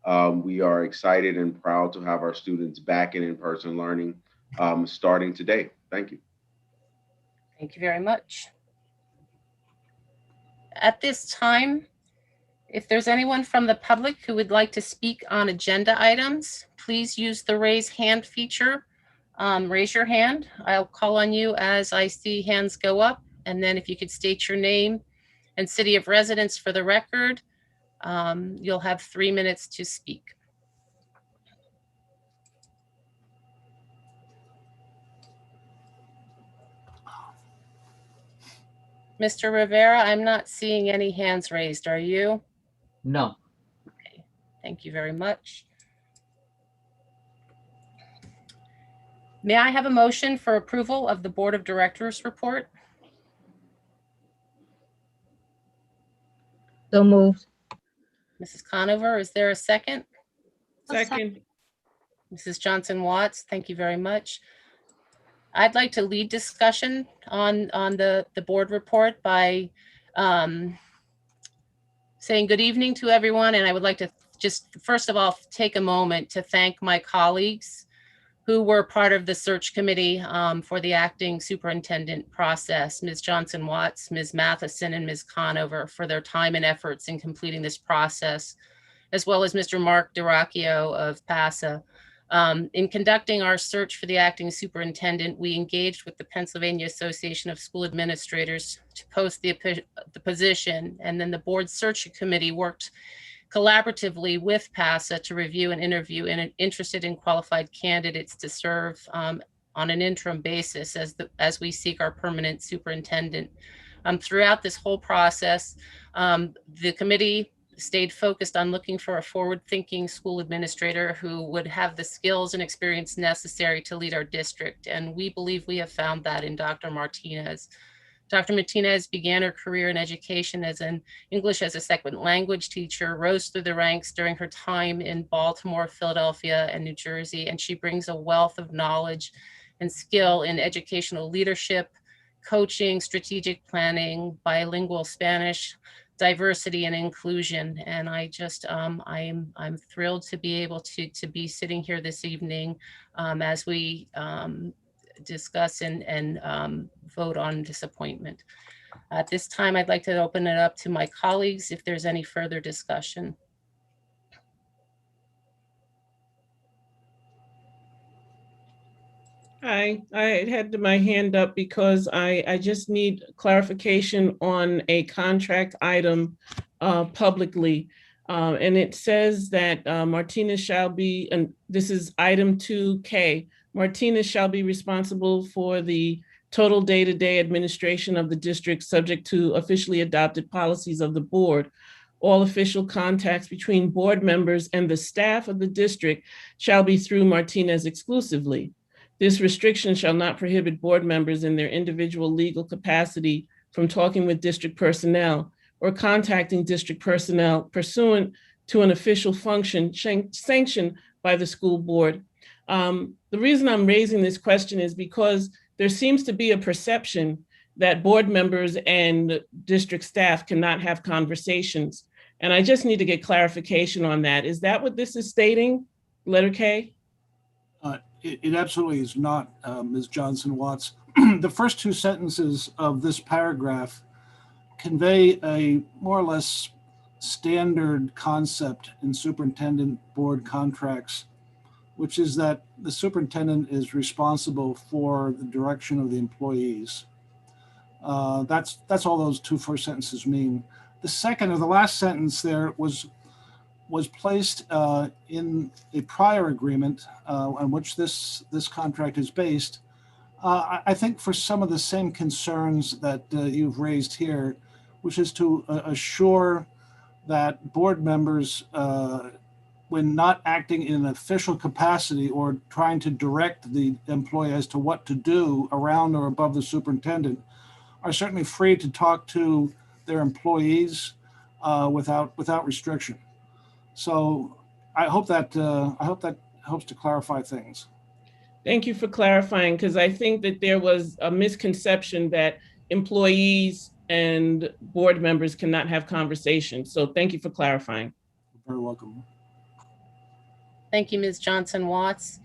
We are excited and proud to have our students back in in-person learning starting today. Thank you. Thank you very much. At this time, if there's anyone from the public who would like to speak on agenda items, please use the raise hand feature. Raise your hand. I'll call on you as I see hands go up. And then if you could state your name and city of residence for the record, you'll have 3 minutes to speak. Mr. Rivera, I'm not seeing any hands raised. Are you? No. Okay, thank you very much. May I have a motion for approval of the Board of Directors report? So moved. Mrs. Conover, is there a second? Second. Mrs. Johnson Watts, thank you very much. I'd like to lead discussion on the board report by saying good evening to everyone. And I would like to just, first of all, take a moment to thank my colleagues who were part of the search committee for the acting superintendent process, Ms. Johnson Watts, Ms. Matheson, and Ms. Conover, for their time and efforts in completing this process, as well as Mr. Mark Duracchio of PASA. In conducting our search for the acting superintendent, we engaged with the Pennsylvania Association of School Administrators to post the position, and then the board search committee worked collaboratively with PASA to review and interview interested and qualified candidates to serve on an interim basis as we seek our permanent superintendent. Throughout this whole process, the committee stayed focused on looking for a forward-thinking school administrator who would have the skills and experience necessary to lead our district. And we believe we have found that in Dr. Martinez. Dr. Martinez began her career in education as an English as a second language teacher, rose through the ranks during her time in Baltimore, Philadelphia, and New Jersey, and she brings a wealth of knowledge and skill in educational leadership, coaching, strategic planning, bilingual Spanish, diversity and inclusion. And I just, I'm thrilled to be able to be sitting here this evening as we discuss and vote on this appointment. At this time, I'd like to open it up to my colleagues if there's any further discussion. I had my hand up because I just need clarification on a contract item publicly. And it says that Martinez shall be, and this is item 2K, Martinez shall be responsible for the total day-to-day administration of the district subject to officially adopted policies of the board. All official contacts between board members and the staff of the district shall be through Martinez exclusively. This restriction shall not prohibit board members in their individual legal capacity from talking with district personnel or contacting district personnel pursuant to an official function sanctioned by the school board. The reason I'm raising this question is because there seems to be a perception that board members and district staff cannot have conversations. And I just need to get clarification on that. Is that what this is stating, letter K? It absolutely is not, Ms. Johnson Watts. The first two sentences of this paragraph convey a more or less standard concept in superintendent board contracts, which is that the superintendent is responsible for the direction of the employees. That's all those two first sentences mean. The second or the last sentence there was placed in a prior agreement on which this contract is based. I think for some of the same concerns that you've raised here, which is to assure that board members, when not acting in an official capacity or trying to direct the employee as to what to do around or above the superintendent, are certainly free to talk to their employees without restriction. So I hope that helps to clarify things. Thank you for clarifying, because I think that there was a misconception that employees and board members cannot have conversations. So thank you for clarifying. You're very welcome. Thank you, Ms. Johnson Watts.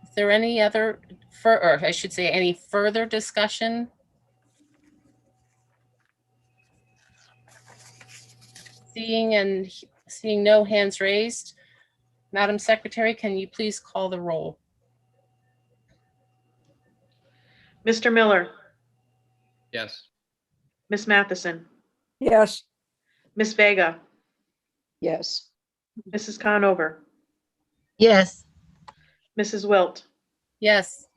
Is there any other, or I should say, any further discussion? Seeing no hands raised, Madam Secretary, can you please call the roll? Mr. Miller, Yes. Ms. Matheson, Yes. Ms. Vega, Yes. Mrs. Conover, Yes. Mrs. Wilt, Yes.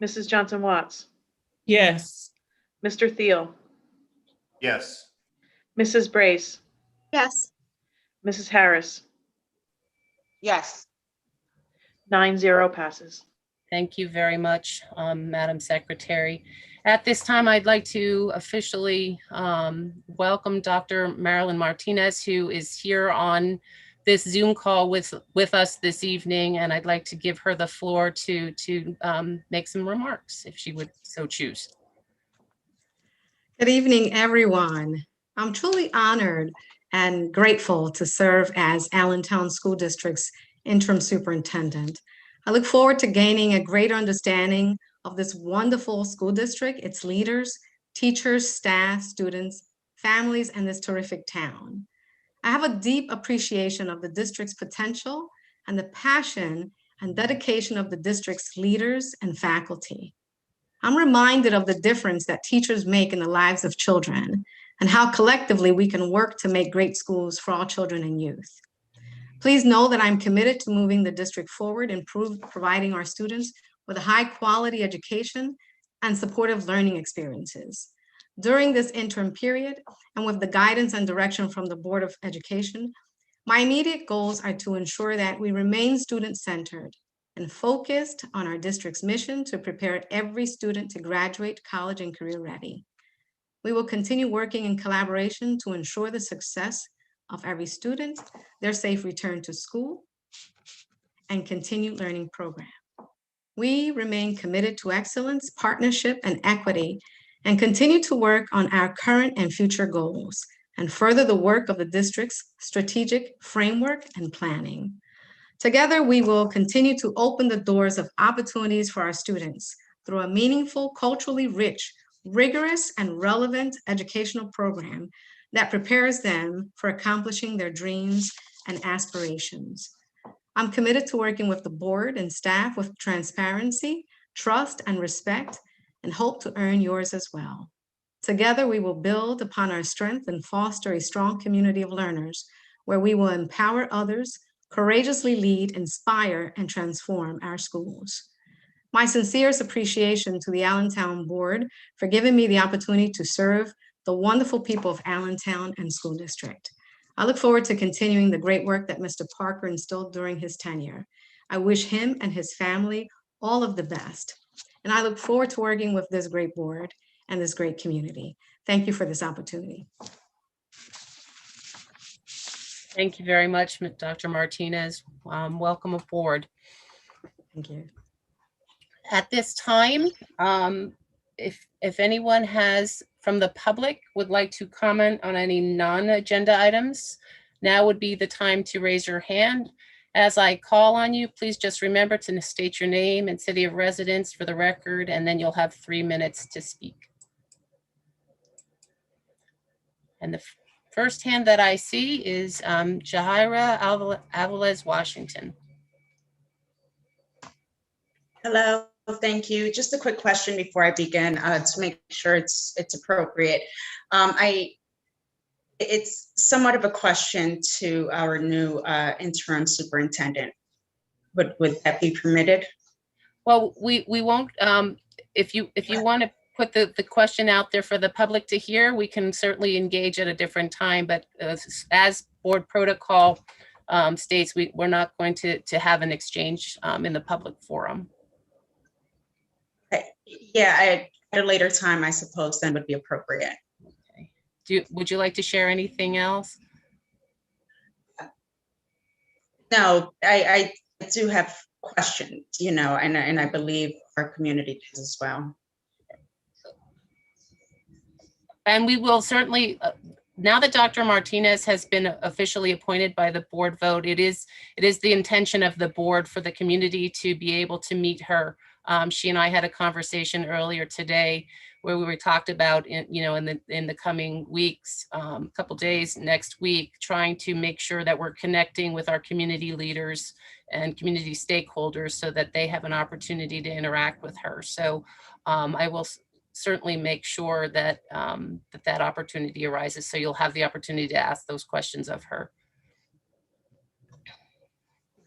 Mrs. Johnson Watts, Yes. Mr. Thiel, Yes. Mrs. Brace, Yes. Mrs. Harris, Yes. 9-0 passes. Thank you very much, Madam Secretary. At this time, I'd like to officially welcome Dr. Marilyn Martinez, who is here on this Zoom call with us this evening, and I'd like to give her the floor to make some remarks, if she would so choose. Good evening, everyone. I'm truly honored and grateful to serve as Allentown School District's interim superintendent. I look forward to gaining a greater understanding of this wonderful school district, its leaders, teachers, staff, students, families, and this terrific town. I have a deep appreciation of the district's potential and the passion and dedication of the district's leaders and faculty. I'm reminded of the difference that teachers make in the lives of children and how collectively we can work to make great schools for all children and youth. Please know that I'm committed to moving the district forward and providing our students with a high quality education and supportive learning experiences. During this interim period, and with the guidance and direction from the Board of Education, my immediate goals are to ensure that we remain student-centered and focused on our district's mission to prepare every student to graduate college and career ready. We will continue working in collaboration to ensure the success of every student, their safe return to school, and continued learning program. We remain committed to excellence, partnership, and equity, and continue to work on our current and future goals, and further the work of the district's strategic framework and planning. Together, we will continue to open the doors of opportunities for our students through a meaningful, culturally rich, rigorous, and relevant educational program that prepares them for accomplishing their dreams and aspirations. I'm committed to working with the board and staff with transparency, trust, and respect, and hope to earn yours as well. Together, we will build upon our strength and foster a strong community of learners where we will empower others, courageously lead, inspire, and transform our schools. My sincerest appreciation to the Allentown Board for giving me the opportunity to serve the wonderful people of Allentown and School District. I look forward to continuing the great work that Mr. Parker instilled during his tenure. I wish him and his family all of the best. And I look forward to working with this great board and this great community. Thank you for this opportunity. Thank you very much, Dr. Martinez. Welcome aboard. Thank you. At this time, if anyone from the public would like to comment on any non-agenda items, now would be the time to raise your hand. As I call on you, please just remember to state your name and city of residence for the record, and then you'll have 3 minutes to speak. And the first hand that I see is Jahira Alvarez, Washington. Hello, thank you. Just a quick question before I begin to make sure it's appropriate. It's somewhat of a question to our new interim superintendent. Would that be permitted? Well, we won't. If you want to put the question out there for the public to hear, we can certainly engage at a different time. But as board protocol states, we're not going to have an exchange in the public forum. Yeah, at a later time, I suppose, then would be appropriate. Okay. Would you like to share anything else? No, I do have questions, and I believe our community does as well. And we will certainly, now that Dr. Martinez has been officially appointed by the board vote, it is the intention of the board for the community to be able to meet her. She and I had a conversation earlier today where we talked about, in the coming weeks, couple days next week, trying to make sure that we're connecting with our community leaders and community stakeholders so that they have an opportunity to interact with her. So I will certainly make sure that that opportunity arises. So you'll have the opportunity to ask those questions of her.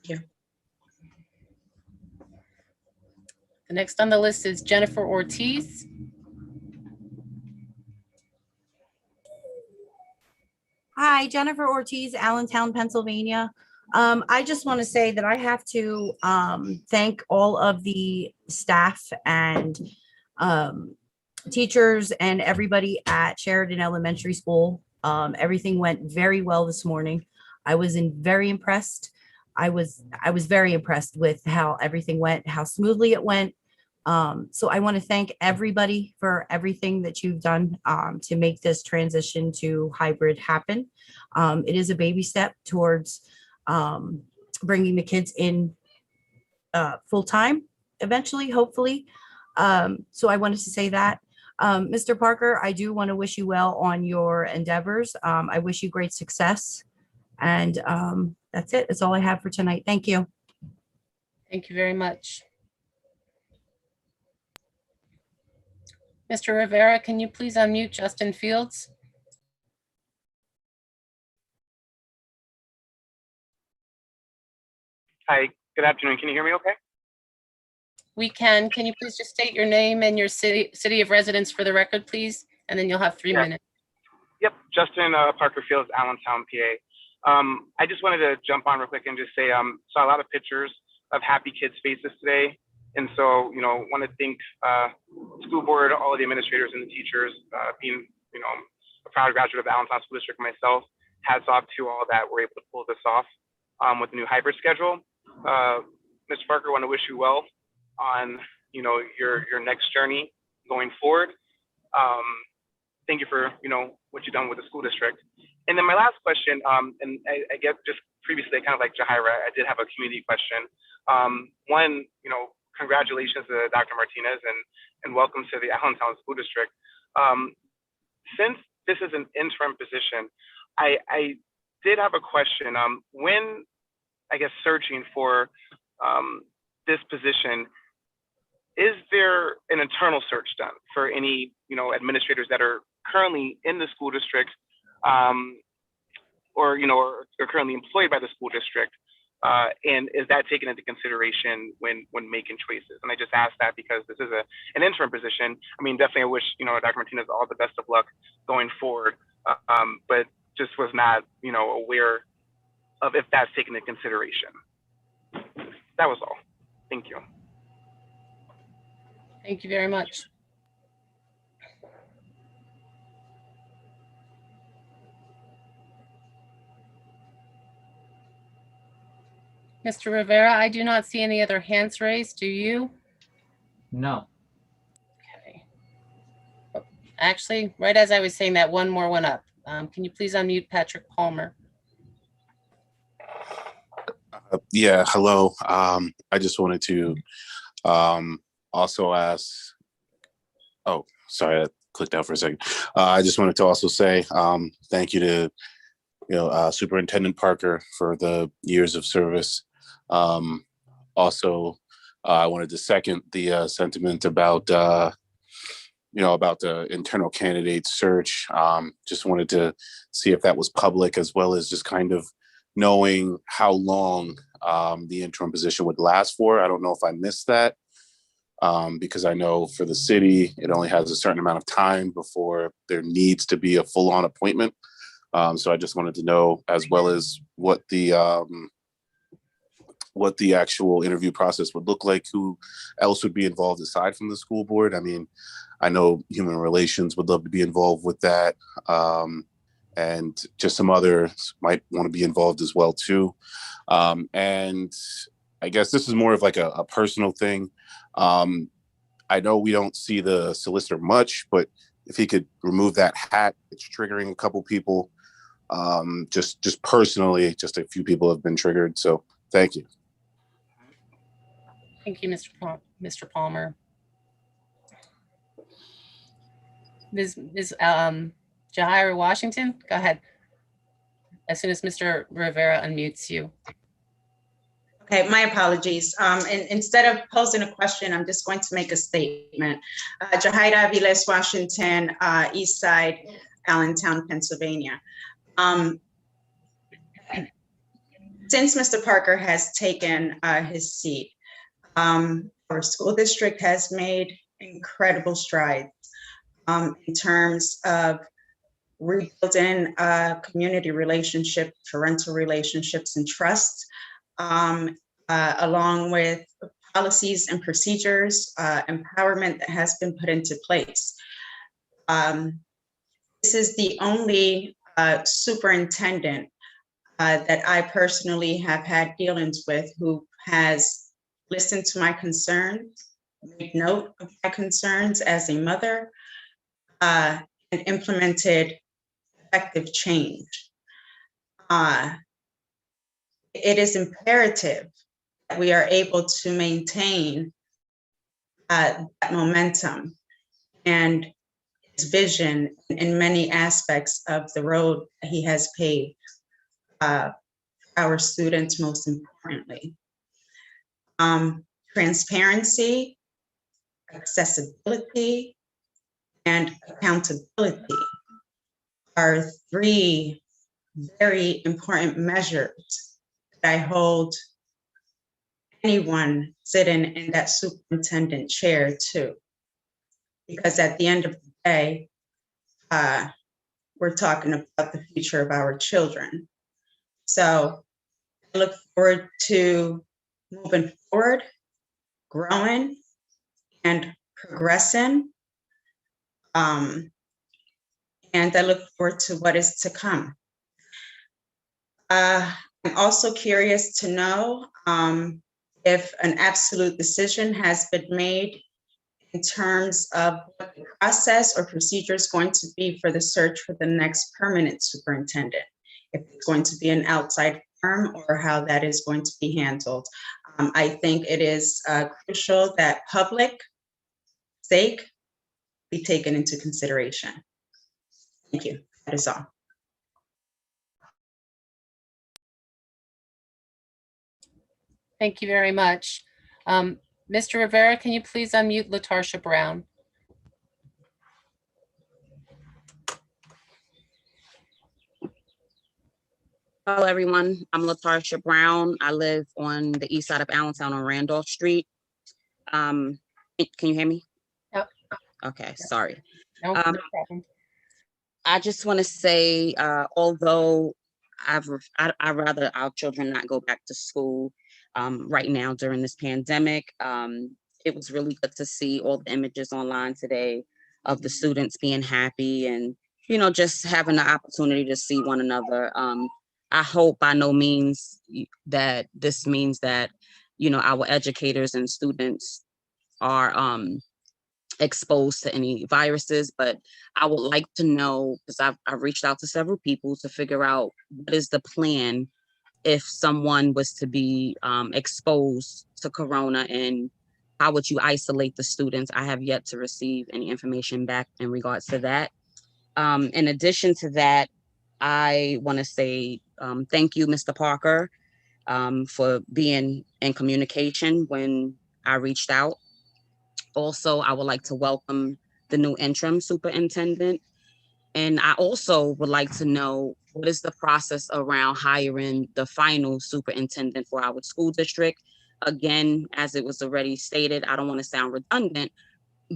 Yeah. The next on the list is Jennifer Ortiz. Hi, Jennifer Ortiz, Allentown, Pennsylvania. I just want to say that I have to thank all of the staff and teachers and everybody at Sheridan Elementary School. Everything went very well this morning. I was very impressed. I was very impressed with how everything went, how smoothly it went. So I want to thank everybody for everything that you've done to make this transition to hybrid happen. It is a baby step towards bringing the kids in full time eventually, hopefully. So I wanted to say that. Mr. Parker, I do want to wish you well on your endeavors. I wish you great success. And that's it. That's all I have for tonight. Thank you. Thank you very much. Mr. Rivera, can you please unmute Justin Fields? Hi, good afternoon. Can you hear me okay? We can. Can you please just state your name and your city of residence for the record, please? And then you'll have 3 minutes. Yep, Justin Parker Fields, Allentown, PA. I just wanted to jump on real quick and just say, saw a lot of pictures of happy kids' faces today. And so, want to thank school board, all of the administrators and the teachers, being, a proud graduate of Allentown School District myself. Hats off to all that were able to pull this off with the new hybrid schedule. Mr. Parker, want to wish you well on, your next journey going forward. Thank you for, what you've done with the school district. And then my last question, and I guess just previously, kind of like Jahira, I did have a community question. One, congratulations to Dr. Martinez and welcome to the Allentown School District. Since this is an interim position, I did have a question. When, I guess, searching for this position, is there an internal search done for any, administrators that are currently in the school district or are currently employed by the school district? And is that taken into consideration when making choices? And I just asked that because this is an interim position. I mean, definitely I wish, Dr. Martinez all the best of luck going forward, but just was not, aware of if that's taken into consideration. That was all. Thank you. Thank you very much. Mr. Rivera, I do not see any other hands raised. Do you? No. Okay. Actually, right as I was saying that, one more went up. Can you please unmute Patrick Palmer? Yeah, hello. I just wanted to also ask, oh, sorry, I clicked out for a second. I just wanted to also say thank you to, Superintendent Parker for the years of service. Also, I wanted to second the sentiment about, about the internal candidate search. Just wanted to see if that was public, as well as just kind of knowing how long the interim position would last for. I don't know if I missed that, because I know for the city, it only has a certain amount of time before there needs to be a full-on appointment. So I just wanted to know, as well as what the actual interview process would look like, who else would be involved aside from the school board. I mean, I know Human Relations would love to be involved with that. And just some others might want to be involved as well too. And I guess this is more of like a personal thing. I know we don't see the solicitor much, but if he could remove that hat, it's triggering a couple people. Just personally, just a few people have been triggered. So thank you. Thank you, Mr. Palmer. Ms. Jahira Washington, go ahead. As soon as Mr. Rivera unmutes you. Okay, my apologies. And instead of posing a question, I'm just going to make a statement. Jahira Aviles Washington, East Side, Allentown, Pennsylvania. Since Mr. Parker has taken his seat, our school district has made incredible strides in terms of rebuilding community relationships, parental relationships, and trust, along with policies and procedures, empowerment that has been put into place. This is the only superintendent that I personally have had dealings with who has listened to my concerns, made note of my concerns as a mother, and implemented effective change. It is imperative that we are able to maintain that momentum and his vision in many aspects of the road that he has paved our students, most importantly. Transparency, accessibility, and accountability are three very important measures that I hold anyone sitting in that superintendent chair to. Because at the end of the day, we're talking about the future of our children. So I look forward to moving forward, growing, and progressing. And I look forward to what is to come. I'm also curious to know if an absolute decision has been made in terms of what the process or procedure is going to be for the search for the next permanent superintendent, if it's going to be an outside firm or how that is going to be handled. I think it is crucial that public sake be taken into consideration. Thank you. That is all. Thank you very much. Mr. Rivera, can you please unmute LaTarsha Brown? Hello, everyone. I'm LaTarsha Brown. I live on the east side of Allentown on Randolph Street. Can you hear me? Yep. Okay, sorry. No problem. I just want to say, although I'd rather our children not go back to school right now during this pandemic, it was really good to see all the images online today of the students being happy and, you know, just having the opportunity to see one another. I hope by no means that this means that, you know, our educators and students are exposed to any viruses, but I would like to know, because I've reached out to several people to figure out what is the plan if someone was to be exposed to corona, and how would you isolate the students? I have yet to receive any information back in regards to that. In addition to that, I want to say thank you, Mr. Parker, for being in communication when I reached out. Also, I would like to welcome the new interim superintendent. And I also would like to know, what is the process around hiring the final superintendent for our school district? Again, as it was already stated, I don't want to sound redundant,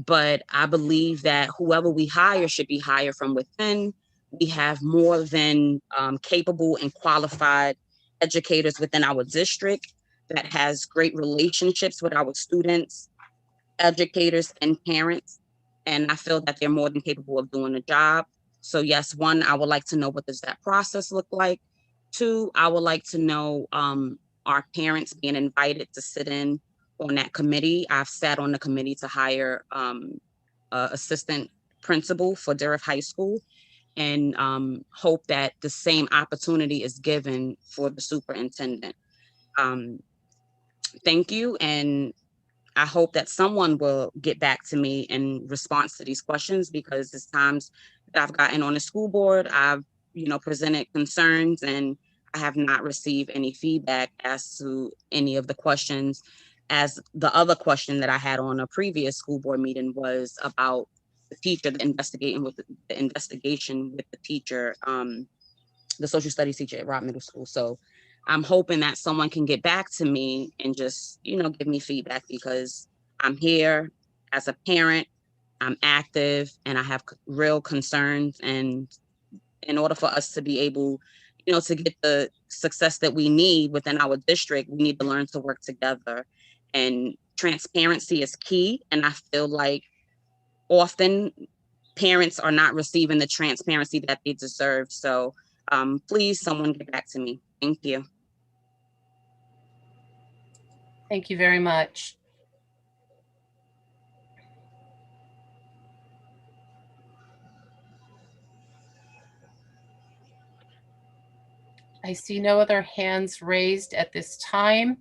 but I believe that whoever we hire should be hired from within. We have more than capable and qualified educators within our district that has great relationships with our students, educators, and parents. And I feel that they're more than capable of doing the job. So yes, one, I would like to know, what does that process look like? Two, I would like to know, are parents being invited to sit in on that committee? I've sat on the committee to hire assistant principal for Durham High School, and hope that the same opportunity is given for the superintendent. Thank you, and I hope that someone will get back to me in response to these questions, because there's times that I've gotten on the school board, I've, presented concerns, and I have not received any feedback as to any of the questions, as the other question that I had on a previous school board meeting was about the teacher, the investigation with the teacher, the social studies teacher at Robb Middle School. So I'm hoping that someone can get back to me and just, give me feedback, because I'm here as a parent, I'm active, and I have real concerns. And in order for us to be able, to get the success that we need within our district, we need to learn to work together. And transparency is key. And I feel like often parents are not receiving the transparency that they deserve. So please, someone get back to me. Thank you. Thank you very much. I see no other hands raised at this time.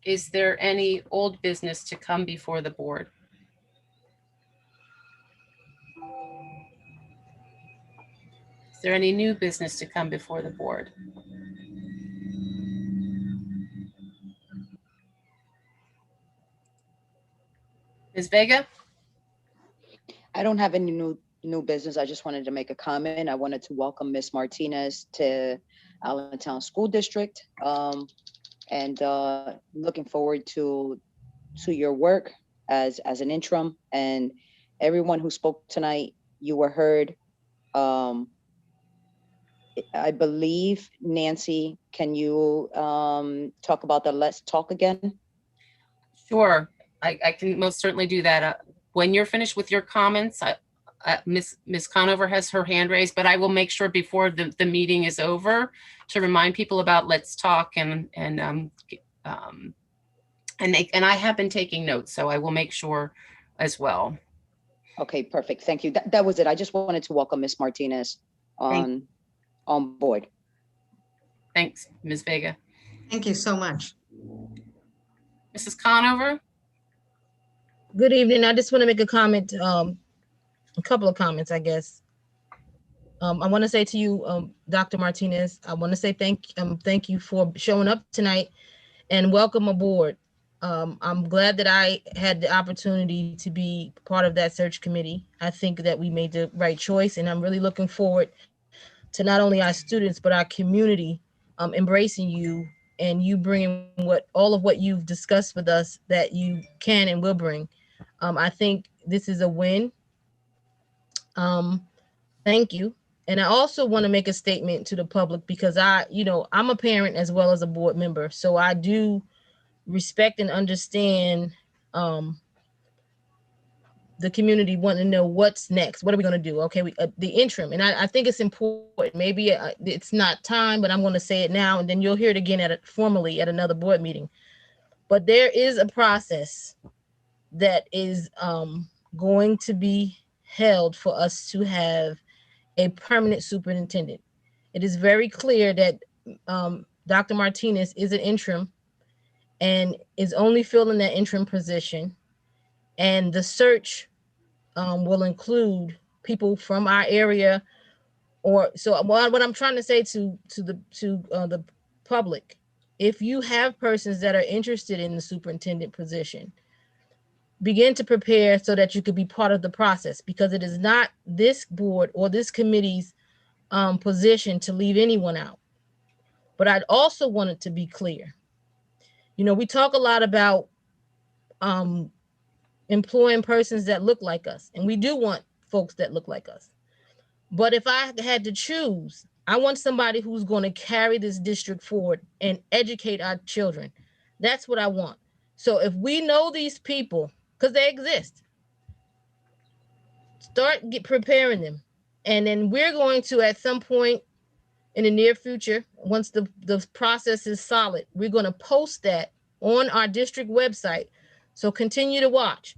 Is there any old business to come before the board? Is there any new business to come before the board? Ms. Vega? I don't have any new business. I just wanted to make a comment. I wanted to welcome Ms. Martinez to Allentown School District, and looking forward to your work as an interim. And everyone who spoke tonight, you were heard. I believe, Nancy, can you talk about the Let's Talk again? Sure, I can most certainly do that. When you're finished with your comments, Ms. Conover has her hand raised, but I will make sure before the meeting is over to remind people about Let's Talk, and I have been taking notes, so I will make sure as well. Okay, perfect. Thank you. That was it. I just wanted to welcome Ms. Martinez on board. Thanks, Ms. Vega. Thank you so much. Mrs. Conover? Good evening. I just want to make a comment, a couple of comments, I guess. I want to say to you, Dr. Martinez, I want to say thank you for showing up tonight and welcome aboard. I'm glad that I had the opportunity to be part of that search committee. I think that we made the right choice, and I'm really looking forward to not only our students, but our community embracing you, and you bringing all of what you've discussed with us that you can and will bring. I think this is a win. Thank you. And I also want to make a statement to the public, because I'm a parent as well as a board member. So I do respect and understand the community wanting to know what's next. What are we going to do? Okay, the interim. And I think it's important. Maybe it's not time, but I'm going to say it now, and then you'll hear it again formally at another board meeting. But there is a process that is going to be held for us to have a permanent superintendent. It is very clear that Dr. Martinez is an interim and is only filling that interim position. And the search will include people from our area. So what I'm trying to say to the public, if you have persons that are interested in the superintendent position, begin to prepare so that you could be part of the process, because it is not this board or this committee's position to leave anyone out. But I'd also want it to be clear. We talk a lot about employing persons that look like us, and we do want folks that look like us. But if I had to choose, I want somebody who's going to carry this district forward and educate our children. That's what I want. So if we know these people, because they exist, start preparing them. And then we're going to, at some point in the near future, once the process is solid, we're going to post that on our district website. So continue to watch.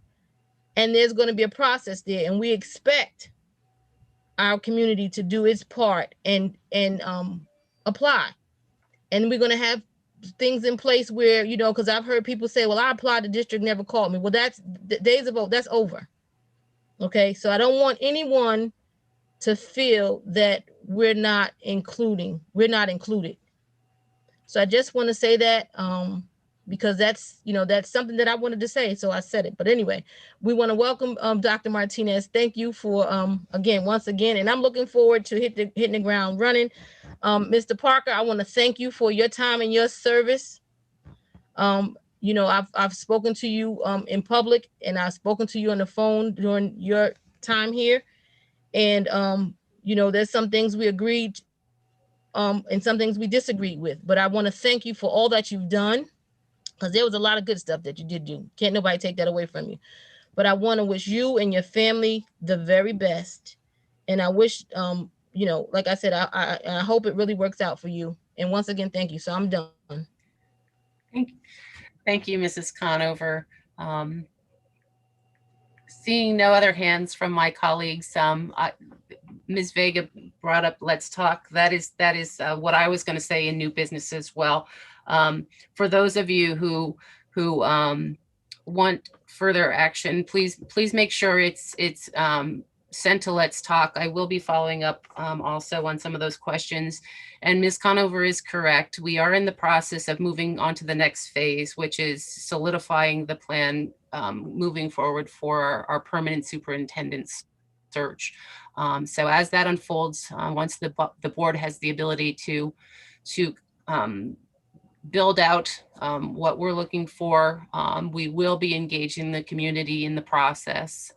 and there's going to be a process there, and we expect our community to do its part and apply. And we're going to have things in place where, you know, because I've heard people say, well, I applied, the district never called me. Well, that's the days of vote, that's over. Okay, so I don't want anyone to feel that we're not included. So I just want to say that because that's, you know, that's something that I wanted to say, so I said it. But anyway, we want to welcome Dr. Martinez. Thank you for once again, and I'm looking forward to hitting the ground running. Mr. Parker, I want to thank you for your time and your service. You know, I've spoken to you in public, and I've spoken to you on the phone during your time here. And you know, there's some things we agreed and some things we disagreed with. But I want to thank you for all that you've done, because there was a lot of good stuff that you did do. Can't nobody take that away from you. But I want to wish you and your family the very best. And I wish, you know, like I said, I hope it really works out for you. And once again, thank you. So I'm done. Thank you, Mrs. Conover. Seeing no other hands from my colleagues, Ms. Vega brought up Let's Talk. That is what I was going to say in new business as well. For those of you who want further action, please make sure it's sent to Let's Talk. I will be following up also on some of those questions. And Ms. Conover is correct. We are in the process of moving on to the next phase, which is solidifying the plan moving forward for our permanent superintendent search. So as that unfolds, once the board has the ability to build out what we're looking for, we will be engaging the community in the process.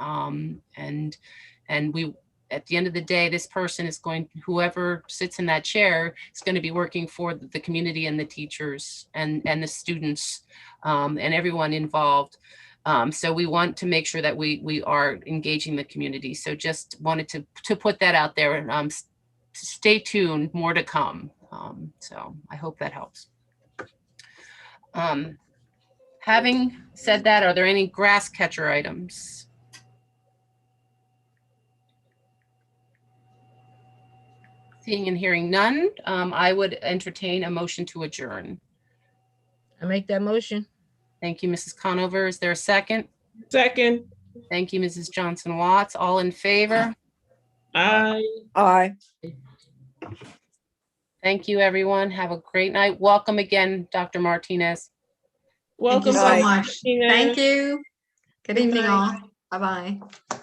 And we, at the end of the day, this person is whoever sits in that chair is going to be working for the community and the teachers and the students and everyone involved. So we want to make sure that we are engaging the community. So just wanted to put that out there. Stay tuned, more to come. So I hope that helps. Having said that, are there any grass catcher items? Seeing and hearing none, I would entertain a motion to adjourn. I make that motion. Thank you, Mrs. Conover. Is there a second? Second. Thank you, Mrs. Johnson Watts. All in favor? Aye. Aye. Thank you, everyone. Have a great night. Welcome again, Dr. Martinez. Thank you Welcome. so Bye. much. Martinez. Thank you. Good Good evening, night. all. Bye-bye.